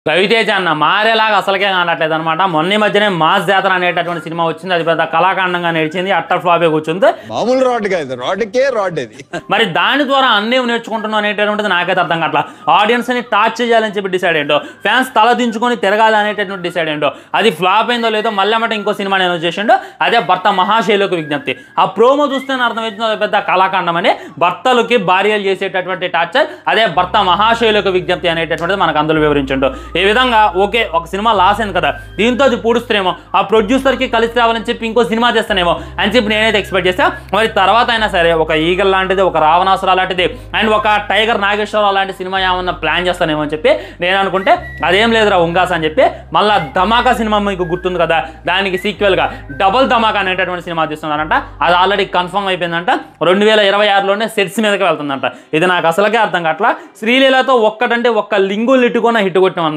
రవితేజ అన్న మారేలాగా అసలుకే కానట్లేదు అనమాట. మొన్న మధ్యనే మాస్ జాతర అనేటటువంటి సినిమా వచ్చింది. అది పెద్ద కళాఖండంగా నడిచింది, అట్టర్ ఫ్లాపే కూర్చుంది. మామూలు రాడ్ కాదు, రాడ్కే రాడ్ ఇది. మరి దాని ద్వారా అన్నీ నేర్చుకుంటున్నాం అనేటటువంటిది నాకైతే అర్థం కావట్లా. ఆడియన్స్ ని టాచ్ చేయాలని చెప్పి డిసైడ్ ఏంటో, ఫ్యాన్స్ తల దించుకొని తిరగాలి అనేటటువంటి డిసైడ్ ఏంటో, అది ఫ్లాప్ అయిందో లేదో మళ్ళీ ఇంకో సినిమా నేను చేసిండు. అదే భర్త మహాశైలకు విజ్ఞప్తి. ఆ ప్రోమో చూస్తేనే అర్థమవుతుంది పెద్ద కళాఖండం అని. భర్తలకి భార్యలు చేసేటటువంటి టార్చర్ అదే భర్త మహాశైలకు విజ్ఞప్తి అనేటటువంటిది మనకు అందులో వివరించండు. ఈ విధంగా ఓకే, ఒక సినిమా లాస్ అయింది కదా, దీంతో అది పూడుస్తానేమో, ఆ ప్రొడ్యూసర్కి కలిసి రావాలని చెప్పి ఇంకో సినిమా చేస్తానేమో అని చెప్పి నేనైతే ఎక్స్పెక్ట్ చేస్తా. మరి తర్వాత అయినా సరే ఒక ఈగల్ లాంటిది, ఒక రావణాసుర లాంటిది అండ్ ఒక టైగర్ నాగేశ్వరరావు లాంటి సినిమా ఏమన్నా ప్లాన్ చేస్తానేమో అని చెప్పి నేను అనుకుంటే అదేం లేదురా ఉంగాస్ అని చెప్పి మళ్ళీ ధమాకా సినిమా మీకు గుర్తుంది కదా, దానికి సీక్వెల్గా డబుల్ ధమాకా అనేటటువంటి సినిమా తీస్తున్నారంట. అది ఆల్రెడీ కన్ఫర్మ్ అయిపోయిందంట. 2026లోనే సెట్స్ మీదకి వెళ్తుందంట. ఇది నాకు అసలుకే అర్థం కావట్లా. శ్రీలీలతో ఒక్కటంటే ఒక్క లింగులు ఇట్టుకున్న హిట్ కొట్టిన